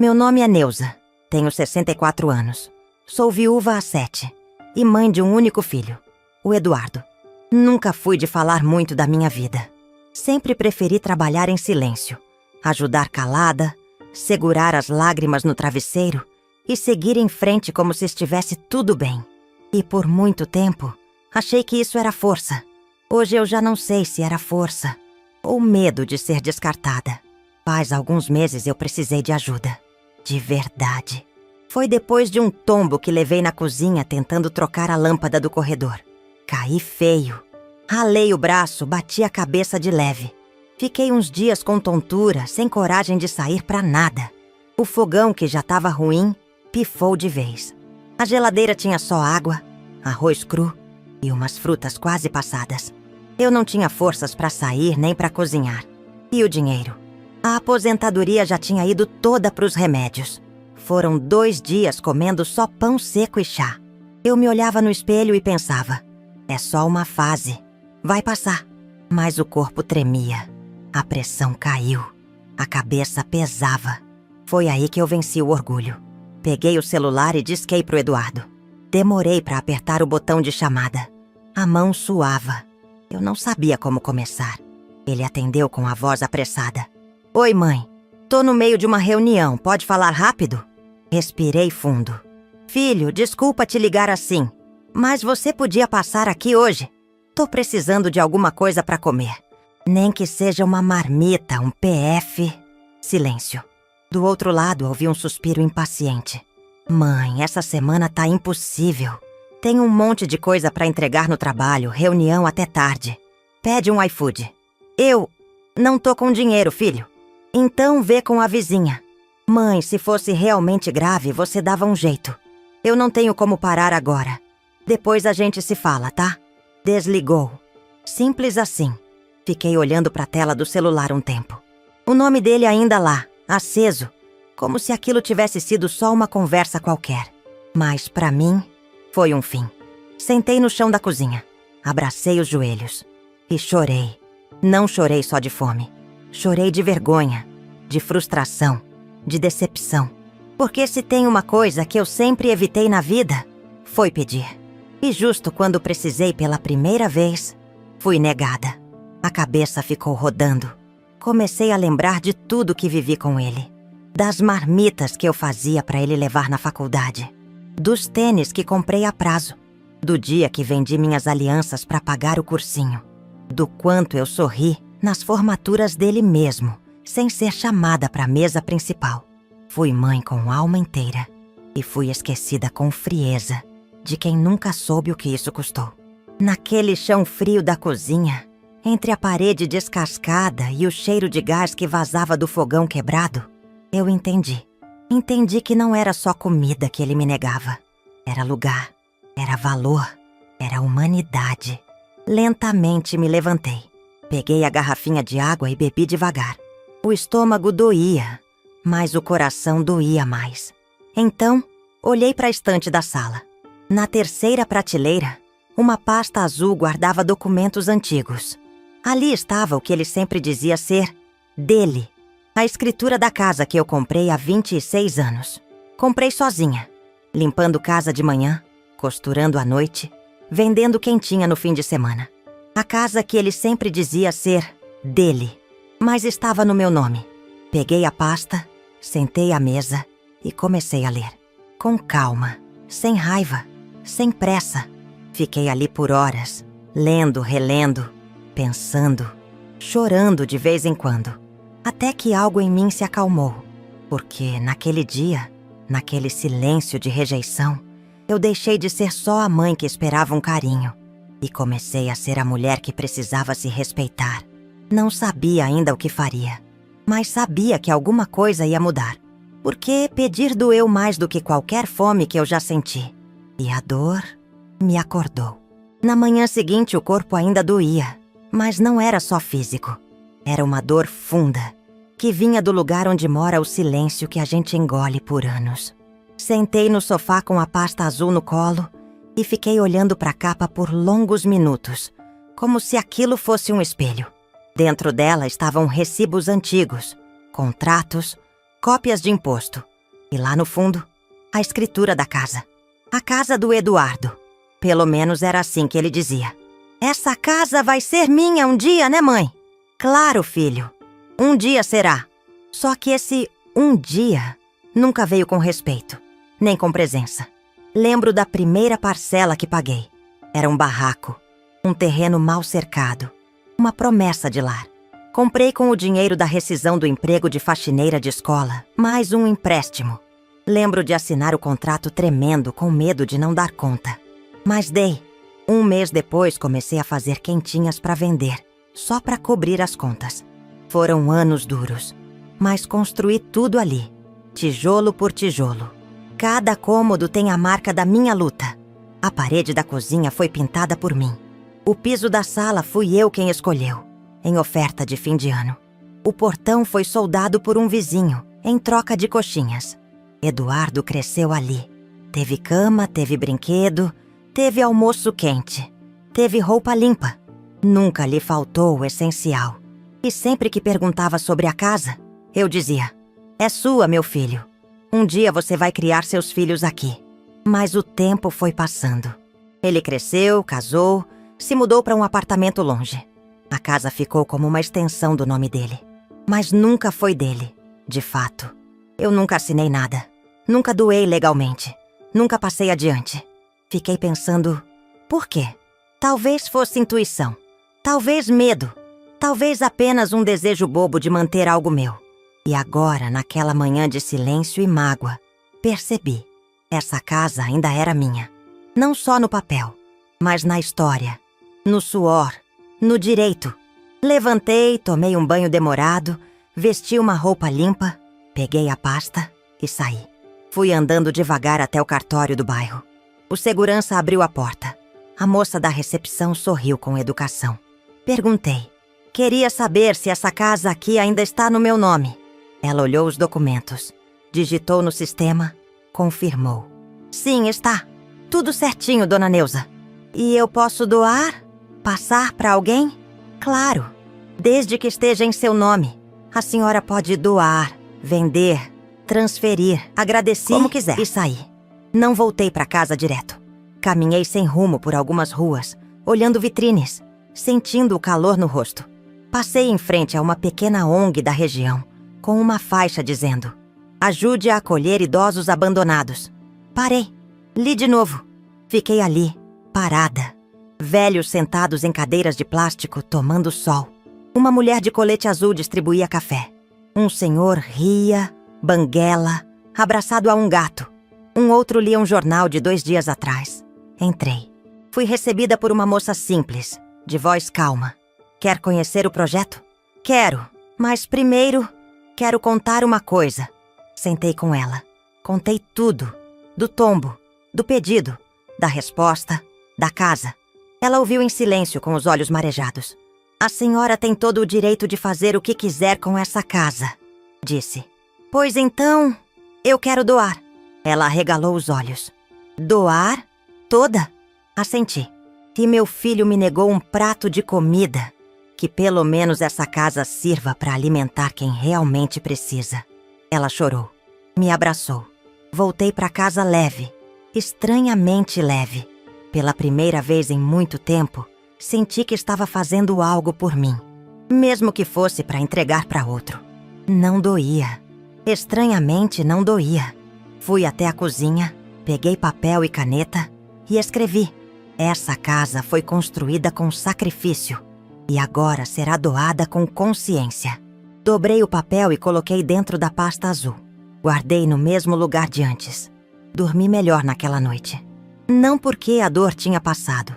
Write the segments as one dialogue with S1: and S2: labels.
S1: Meu nome é Neuza, tenho 64 anos. Sou viúva há 7 e mãe de um único filho, o Eduardo. Nunca fui de falar muito da minha vida. Sempre preferi trabalhar em silêncio, ajudar calada, segurar as lágrimas no travesseiro e seguir em frente como se estivesse tudo bem. E por muito tempo, achei que isso era força. Hoje eu já não sei se era força ou medo de ser descartada. Faz alguns meses eu precisei de ajuda. De verdade. Foi depois de um tombo que levei na cozinha tentando trocar a lâmpada do corredor. Caí feio. Ralei o braço, bati a cabeça de leve. Fiquei uns dias com tontura, sem coragem de sair pra nada. O fogão, que já estava ruim, pifou de vez. A geladeira tinha só água, arroz cru e umas frutas quase passadas. Eu não tinha forças pra sair nem pra cozinhar. E o dinheiro? A aposentadoria já tinha ido toda pros remédios. Foram 2 dias comendo só pão seco e chá. Eu me olhava no espelho e pensava, é só uma fase, vai passar. Mas o corpo tremia, a pressão caiu, a cabeça pesava. Foi aí que eu venci o orgulho. Peguei o celular e disquei pro Eduardo. Demorei pra apertar o botão de chamada. A mão suava. Eu não sabia como começar. Ele atendeu com a voz apressada. Oi, mãe. Tô no meio de uma reunião, pode falar rápido? Respirei fundo. Filho, desculpa te ligar assim, mas você podia passar aqui hoje? Tô precisando de alguma coisa pra comer. Nem que seja uma marmita, um PF. Silêncio. Do outro lado, ouvi um suspiro impaciente. Mãe, essa semana tá impossível. Tem um monte de coisa pra entregar no trabalho, reunião até tarde. Pede um iFood. Eu não tô com dinheiro, filho. Então vê com a vizinha. Mãe, se fosse realmente grave, você dava um jeito. Eu não tenho como parar agora. Depois a gente se fala, tá? Desligou. Simples assim. Fiquei olhando pra tela do celular um tempo. O nome dele ainda lá, aceso, como se aquilo tivesse sido só uma conversa qualquer. Mas pra mim, foi um fim. Sentei no chão da cozinha, abracei os joelhos e chorei. Não chorei só de fome. Chorei de vergonha, de frustração, de decepção. Porque se tem uma coisa que eu sempre evitei na vida, foi pedir. E justo quando precisei pela primeira vez, fui negada. A cabeça ficou rodando. Comecei a lembrar de tudo que vivi com ele. Das marmitas que eu fazia para ele levar na faculdade. Dos tênis que comprei a prazo. Do dia que vendi minhas alianças para pagar o cursinho. Do quanto eu sorri nas formaturas dele mesmo, sem ser chamada para a mesa principal. Fui mãe com alma inteira e fui esquecida com frieza de quem nunca soube o que isso custou. Naquele chão frio da cozinha, entre a parede descascada e o cheiro de gás que vazava do fogão quebrado, eu entendi. Entendi que não era só comida que ele me negava. Era lugar, era valor, era humanidade. Lentamente me levantei. Peguei a garrafinha de água e bebi devagar. O estômago doía, mas o coração doía mais. Então, olhei para a estante da sala. Na terceira prateleira, uma pasta azul guardava documentos antigos. Ali estava o que ele sempre dizia ser dele. A escritura da casa que eu comprei há 26 anos. Comprei sozinha, limpando casa de manhã, costurando à noite, vendendo quentinha no fim de semana. A casa que ele sempre dizia ser dele, mas estava no meu nome. Peguei a pasta, sentei à mesa e comecei a ler. Com calma, sem raiva, sem pressa. Fiquei ali por horas, lendo, relendo, pensando, chorando de vez em quando. Até que algo em mim se acalmou, porque naquele dia, naquele silêncio de rejeição, eu deixei de ser só a mãe que esperava um carinho e comecei a ser a mulher que precisava se respeitar. Não sabia ainda o que faria, mas sabia que alguma coisa ia mudar, porque pedir doeu mais do que qualquer fome que eu já senti. E a dor me acordou. Na manhã seguinte o corpo ainda doía, mas não era só físico. Era uma dor funda, que vinha do lugar onde mora o silêncio que a gente engole por anos. Sentei no sofá com a pasta azul no colo e fiquei olhando para a capa por longos minutos, como se aquilo fosse um espelho. Dentro dela estavam recibos antigos, contratos, cópias de imposto. E lá no fundo, a escritura da casa. A casa do Eduardo. Pelo menos era assim que ele dizia. Essa casa vai ser minha um dia, né, mãe? Claro, filho. Um dia será. Só que esse um dia nunca veio com respeito, nem com presença. Lembro da primeira parcela que paguei. Era um barraco, um terreno mal cercado, uma promessa de lar. Comprei com o dinheiro da rescisão do emprego de faxineira de escola, mais um empréstimo. Lembro de assinar o contrato tremendo, com medo de não dar conta. Mas dei. Um mês depois comecei a fazer quentinhas para vender, só para cobrir as contas. Foram anos duros, mas construí tudo ali, tijolo por tijolo. Cada cômodo tem a marca da minha luta. A parede da cozinha foi pintada por mim. O piso da sala fui eu quem escolheu, em oferta de fim de ano. O portão foi soldado por um vizinho, em troca de coxinhas. Eduardo cresceu ali. Teve cama, teve brinquedo, teve almoço quente, teve roupa limpa. Nunca lhe faltou o essencial. E sempre que perguntava sobre a casa, eu dizia: é sua, meu filho. Um dia você vai criar seus filhos aqui. Mas o tempo foi passando. Ele cresceu, casou, se mudou para um apartamento longe. A casa ficou como uma extensão do nome dele. Mas nunca foi dele, de fato. Eu nunca assinei nada. Nunca doei legalmente. Nunca passei adiante. Fiquei pensando, por quê? Talvez fosse intuição. Talvez medo. Talvez apenas um desejo bobo de manter algo meu. E agora, naquela manhã de silêncio e mágoa, percebi. Essa casa ainda era minha. Não só no papel, mas na história, no suor, no direito. Levantei, tomei um banho demorado, vesti uma roupa limpa, peguei a pasta e saí. Fui andando devagar até o cartório do bairro. O segurança abriu a porta. A moça da recepção sorriu com educação. Perguntei. Queria saber se essa casa aqui ainda está no meu nome. Ela olhou os documentos, digitou no sistema, confirmou. Sim, está. Tudo certinho, dona Neuza. E eu posso doar? Passar para alguém? Claro. Desde que esteja em seu nome. A senhora pode doar, vender, transferir, agradeci como quiser e saí. Não voltei para casa direto. Caminhei sem rumo por algumas ruas, olhando vitrines, sentindo o calor no rosto. Passei em frente a uma pequena ONG da região, com uma faixa dizendo: ajude a acolher idosos abandonados. Parei. Li de novo. Fiquei ali, parada. Velhos sentados em cadeiras de plástico, tomando sol. Uma mulher de colete azul distribuía café. Um senhor ria, banguela, abraçado a um gato. Um outro lia um jornal de 2 dias atrás. Entrei. Fui recebida por uma moça simples, de voz calma. Quer conhecer o projeto? Quero, mas primeiro quero contar uma coisa. Sentei com ela. Contei tudo. Do tombo, do pedido, da resposta, da casa. Ela ouviu em silêncio com os olhos marejados. A senhora tem todo o direito de fazer o que quiser com essa casa, disse. Pois então, eu quero doar. Ela arregalou os olhos. Doar? Toda? Assenti. E meu filho me negou um prato de comida. Que pelo menos essa casa sirva para alimentar quem realmente precisa. Ela chorou. Me abraçou. Voltei para casa leve. Estranhamente leve. Pela primeira vez em muito tempo, senti que estava fazendo algo por mim. Mesmo que fosse para entregar para outro. Não doía. Estranhamente não doía. Fui até a cozinha, peguei papel e caneta e escrevi. Essa casa foi construída com sacrifício e agora será doada com consciência. Dobrei o papel e coloquei dentro da pasta azul. Guardei no mesmo lugar de antes. Dormi melhor naquela noite. Não porque a dor tinha passado,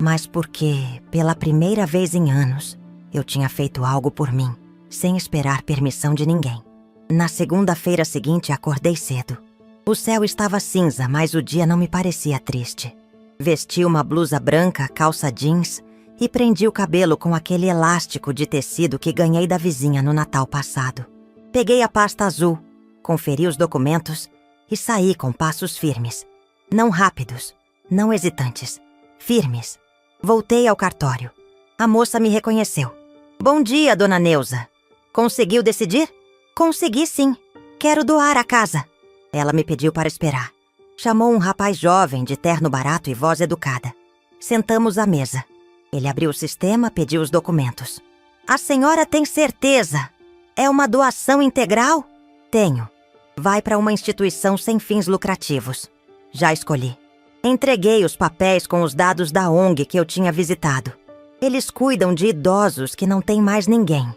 S1: mas porque, pela primeira vez em anos, eu tinha feito algo por mim, sem esperar permissão de ninguém. Na segunda-feira seguinte, acordei cedo. O céu estava cinza, mas o dia não me parecia triste. Vesti uma blusa branca, calça jeans e prendi o cabelo com aquele elástico de tecido que ganhei da vizinha no Natal passado. Peguei a pasta azul, conferi os documentos e saí com passos firmes. Não rápidos, não hesitantes, firmes. Voltei ao cartório. A moça me reconheceu. Bom dia, dona Neuza. Conseguiu decidir? Consegui sim. Quero doar a casa. Ela me pediu para esperar. Chamou um rapaz jovem, de terno barato e voz educada. Sentamos à mesa. Ele abriu o sistema, pediu os documentos. A senhora tem certeza? É uma doação integral? Tenho. Vai para uma instituição sem fins lucrativos. Já escolhi. Entreguei os papéis com os dados da ONG que eu tinha visitado. Eles cuidam de idosos que não têm mais ninguém.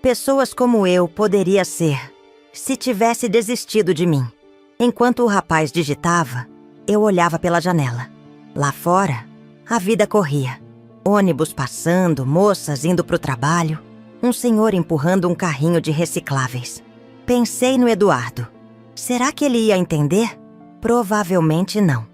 S1: Pessoas como eu poderia ser, se tivesse desistido de mim. Enquanto o rapaz digitava, eu olhava pela janela. Lá fora, a vida corria. Ônibus passando, moças indo para o trabalho, um senhor empurrando um carrinho de recicláveis. Pensei no Eduardo. Será que ele ia entender? Provavelmente não.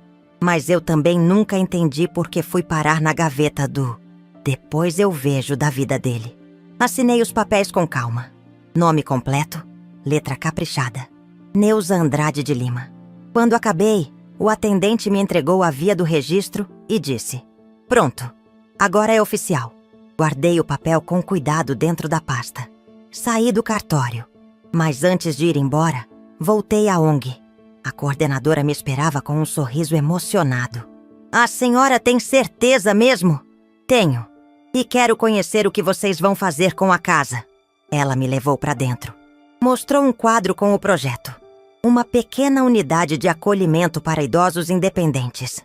S1: Mas eu também nunca entendi por que fui parar na gaveta do "depois eu vejo" da vida dele. Assinei os papéis com calma. Nome completo, letra caprichada. Neuza Andrade de Lima. Quando acabei, o atendente me entregou a via do registro e disse: "Pronto, agora é oficial." Guardei o papel com cuidado dentro da pasta. Saí do cartório, mas antes de ir embora, voltei à ONG. A coordenadora me esperava com um sorriso emocionado. "A senhora tem certeza mesmo?" "Tenho. E quero conhecer o que vocês vão fazer com a casa." Ela me levou para dentro. Mostrou um quadro com o projeto. Uma pequena unidade de acolhimento para idosos independentes.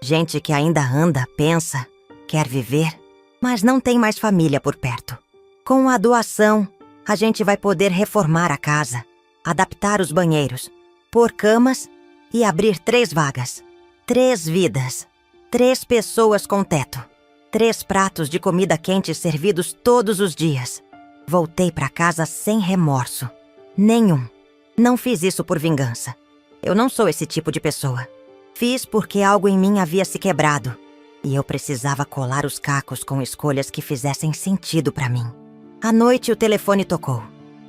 S1: Gente que ainda anda, pensa, quer viver, mas não tem mais família por perto. Com a doação, a gente vai poder reformar a casa, adaptar os banheiros, pôr camas e abrir 3 vagas. 3 vidas. 3 pessoas com teto. 3 pratos de comida quente servidos todos os dias. Voltei para casa sem remorso. Nenhum. Não fiz isso por vingança. Eu não sou esse tipo de pessoa. Fiz porque algo em mim havia se quebrado. E eu precisava colar os cacos com escolhas que fizessem sentido para mim. À noite o telefone tocou.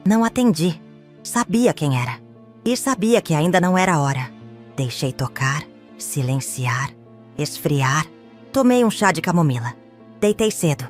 S1: Não atendi. Sabia quem era. E sabia que ainda não era hora. Deixei tocar, silenciar, esfriar. Tomei um chá de camomila. Deitei cedo.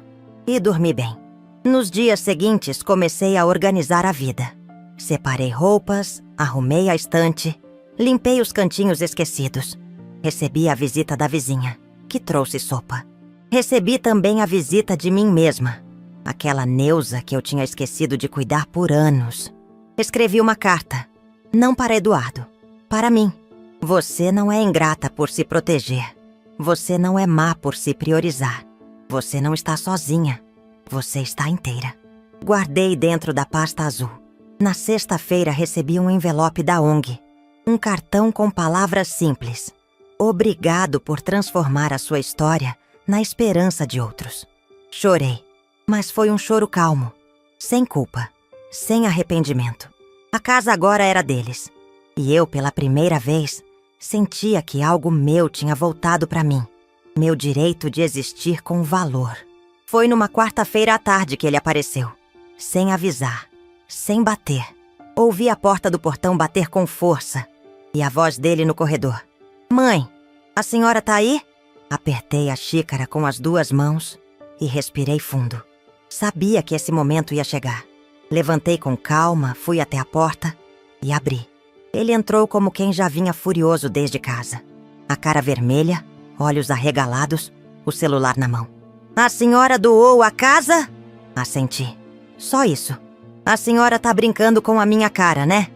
S1: E dormi bem. Nos dias seguintes, comecei a organizar a vida. Separei roupas, arrumei a estante, limpei os cantinhos esquecidos. Recebi a visita da vizinha, que trouxe sopa. Recebi também a visita de mim mesma. Aquela Neuza que eu tinha esquecido de cuidar por anos. Escrevi uma carta. Não para Eduardo. Para mim. Você não é ingrata por se proteger. Você não é má por se priorizar. Você não está sozinha. Você está inteira. Guardei dentro da pasta azul. Na sexta-feira recebi um envelope da ONG. Um cartão com palavras simples. Obrigado por transformar a sua história na esperança de outros. Chorei. Mas foi um choro calmo. Sem culpa. Sem arrependimento. A casa agora era deles. E eu, pela primeira vez, sentia que algo meu tinha voltado para mim. Meu direito de existir com valor. Foi numa quarta-feira à tarde que ele apareceu. Sem avisar. Sem bater. Ouvi a porta do portão bater com força. E a voz dele no corredor. "Mãe, a senhora tá aí?" Apertei a xícara com as 2 mãos e respirei fundo. Sabia que esse momento ia chegar. Levantei com calma, fui até a porta e abri. Ele entrou como quem já vinha furioso desde casa. A cara vermelha, olhos arregalados, o celular na mão. "A senhora doou a casa?" Assenti. "Só isso. A senhora tá brincando com a minha cara, né?"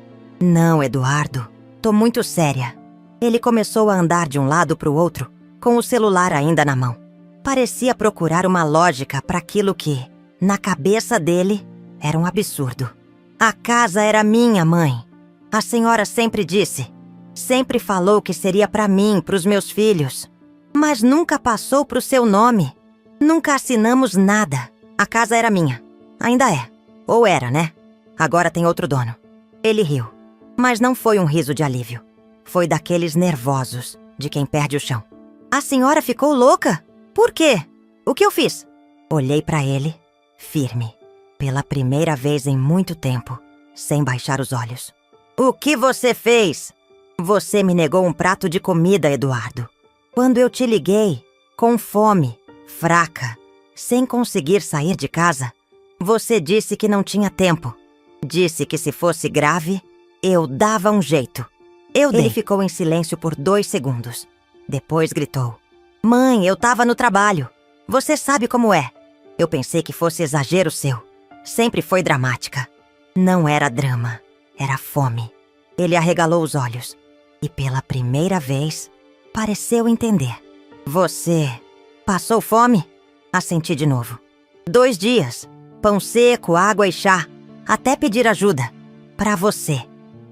S1: "Não, Eduardo. Tô muito séria." Ele começou a andar de um lado pro outro, com o celular ainda na mão. Parecia procurar uma lógica para aquilo que, na cabeça dele, era um absurdo. "A casa era minha, mãe. A senhora sempre disse. Sempre falou que seria para mim, pros meus filhos. Mas nunca passou pro seu nome. Nunca assinamos nada. A casa era minha. Ainda é. Ou era, né? Agora tem outro dono." Ele riu. Mas não foi um riso de alívio. Foi daqueles nervosos, de quem perde o chão. "A senhora ficou louca? Por quê? O que eu fiz?" Olhei para ele, firme. Pela primeira vez em muito tempo, sem baixar os olhos. "O que você fez?" "Você me negou um prato de comida, Eduardo. Quando eu te liguei, com fome, fraca, sem conseguir sair de casa, você disse que não tinha tempo. Disse que se fosse grave, Eu dava um jeito. Ele ficou em silêncio por 2 segundos. Depois gritou: Mãe, eu tava no trabalho. Você sabe como é. Eu pensei que fosse exagero seu. Sempre foi dramática. Não era drama, era fome. Ele arregalou os olhos. E pela primeira vez, pareceu entender. Você passou fome? Assenti de novo. 2 dias. Pão seco, água e chá. Até pedir ajuda. Pra você.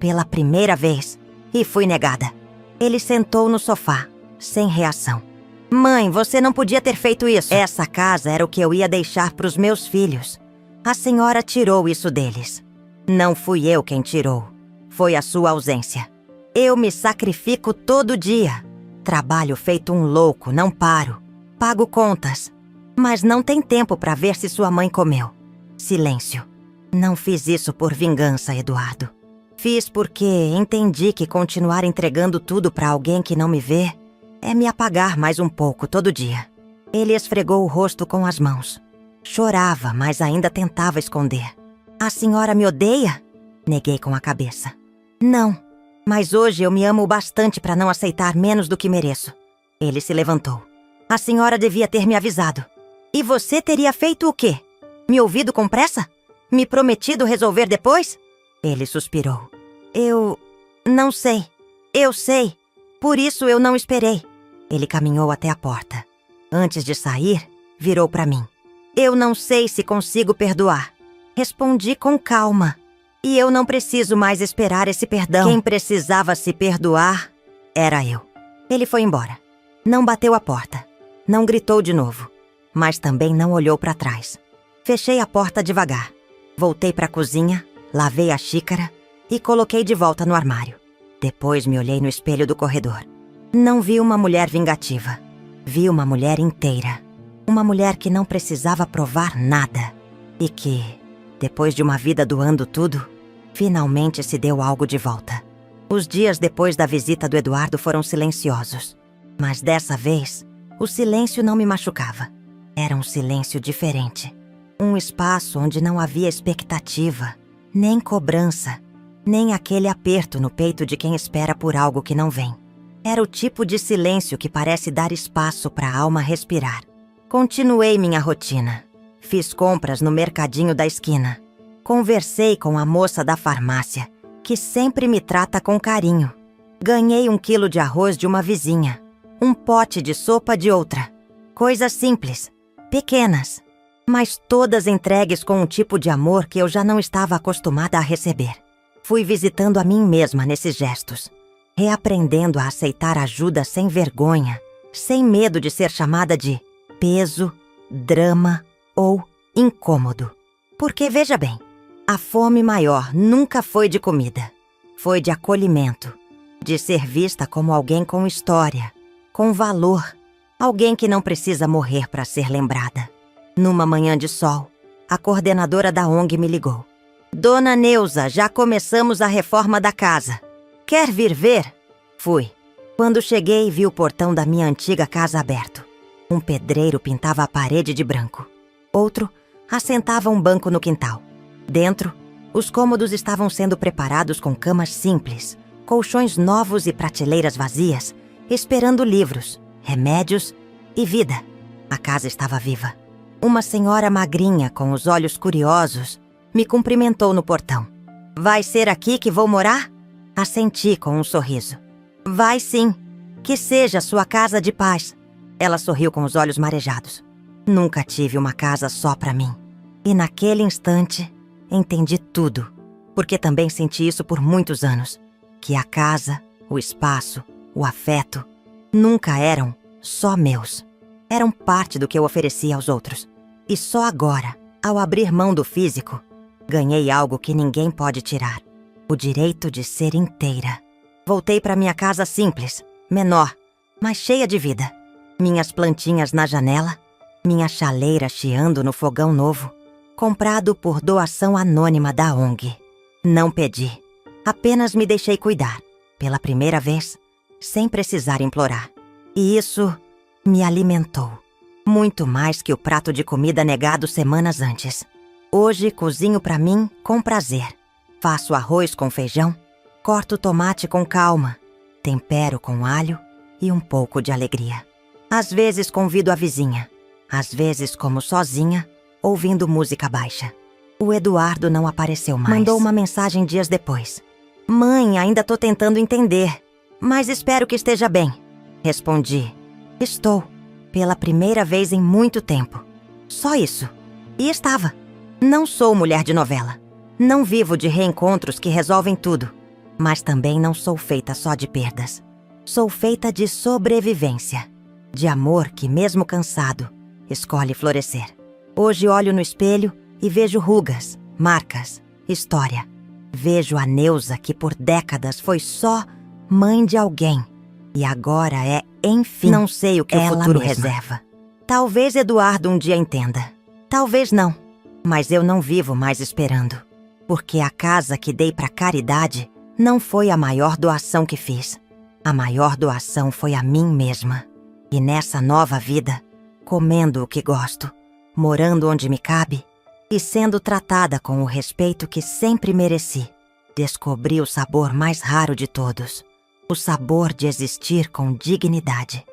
S1: Pela primeira vez. E fui negada. Ele sentou no sofá, sem reação. Mãe, você não podia ter feito isso. Essa casa era o que eu ia deixar pros meus filhos. A senhora tirou isso deles. Não fui eu quem tirou. Foi a sua ausência. Eu me sacrifico todo dia. Trabalho feito um louco, não paro. Pago contas. Mas não tem tempo para ver se sua mãe comeu. Silêncio. Não fiz isso por vingança, Eduardo. Fiz porque entendi que continuar entregando tudo para alguém que não me vê é me apagar mais um pouco todo dia. Ele esfregou o rosto com as mãos. Chorava, mas ainda tentava esconder. A senhora me odeia? Neguei com a cabeça. Não, mas hoje eu me amo bastante para não aceitar menos do que mereço. Ele se levantou. A senhora devia ter me avisado. E você teria feito o quê? Me ouvido com pressa? Me prometido resolver depois? Ele suspirou. Eu não sei. Eu sei. Por isso eu não esperei. Ele caminhou até a porta. Antes de sair, virou para mim. Eu não sei se consigo perdoar. Respondi com calma. E eu não preciso mais esperar esse perdão. Quem precisava se perdoar era eu. Ele foi embora. Não bateu a porta. Não gritou de novo. Mas também não olhou para trás. Fechei a porta devagar. Voltei para a cozinha, lavei a xícara e coloquei de volta no armário. Depois me olhei no espelho do corredor. Não vi uma mulher vingativa. Vi uma mulher inteira. Uma mulher que não precisava provar nada. E que, depois de uma vida doando tudo, finalmente se deu algo de volta. Os dias depois da visita do Eduardo foram silenciosos. Mas dessa vez, o silêncio não me machucava. Era um silêncio diferente. Um espaço onde não havia expectativa, nem cobrança, nem aquele aperto no peito de quem espera por algo que não vem. Era o tipo de silêncio que parece dar espaço para a alma respirar. Continuei minha rotina. Fiz compras no mercadinho da esquina. Conversei com a moça da farmácia, que sempre me trata com carinho. Ganhei 1 quilo de arroz de uma vizinha, um pote de sopa de outra. Coisas simples, pequenas, mas todas entregues com um tipo de amor que eu já não estava acostumada a receber. Fui visitando a mim mesma nesses gestos, reaprendendo a aceitar ajuda sem vergonha, sem medo de ser chamada de peso, drama ou incômodo. Porque, veja bem, a fome maior nunca foi de comida. Foi de acolhimento, de ser vista como alguém com história, com valor, alguém que não precisa morrer para ser lembrada. Numa manhã de sol, a coordenadora da ONG me ligou. Dona Neuza, já começamos a reforma da casa. Quer vir ver? Fui. Quando cheguei, vi o portão da minha antiga casa aberto. Um pedreiro pintava a parede de branco. Outro assentava um banco no quintal. Dentro, os cômodos estavam sendo preparados com camas simples, colchões novos e prateleiras vazias, esperando livros, remédios e vida. A casa estava viva. Uma senhora magrinha, com os olhos curiosos, me cumprimentou no portão. Vai ser aqui que vou morar? Assenti com um sorriso. Vai sim. Que seja sua casa de paz. Ela sorriu com os olhos marejados. Nunca tive uma casa só para mim. E naquele instante, entendi tudo. Porque também senti isso por muitos anos. Que a casa, o espaço, o afeto, nunca eram só meus. Eram parte do que eu oferecia aos outros. E só agora, ao abrir mão do físico, ganhei algo que ninguém pode tirar. O direito de ser inteira. Voltei para minha casa simples, menor, mas cheia de vida. Minhas plantinhas na janela, minha chaleira chiando no fogão novo, comprado por doação anônima da ONG. Não pedi, apenas me deixei cuidar, pela primeira vez, sem precisar implorar. E isso me alimentou, muito mais que o prato de comida negado semanas antes. Hoje cozinho para mim com prazer. Faço arroz com feijão Corto o tomate com calma, tempero com alho e um pouco de alegria. Às vezes convido a vizinha, às vezes como sozinha, ouvindo música baixa. O Eduardo não apareceu mais. Mandou uma mensagem dias depois. Mãe, ainda tô tentando entender, mas espero que esteja bem. Respondi. Estou, pela primeira vez em muito tempo. Só isso. E estava. Não sou mulher de novela. Não vivo de reencontros que resolvem tudo. Mas também não sou feita só de perdas. Sou feita de sobrevivência. De amor que, mesmo cansado, escolhe florescer. Hoje olho no espelho e vejo rugas, marcas, história. Vejo a Neuza que por décadas foi só mãe de alguém. E agora é, enfim, não sei o que o futuro reserva. Talvez Eduardo um dia entenda. Talvez não. Mas eu não vivo mais esperando. Porque a casa que dei para caridade não foi a maior doação que fiz. A maior doação foi a mim mesma. E nessa nova vida, comendo o que gosto, morando onde me cabe e sendo tratada com o respeito que sempre mereci, descobri o sabor mais raro de todos. O sabor de existir com dignidade.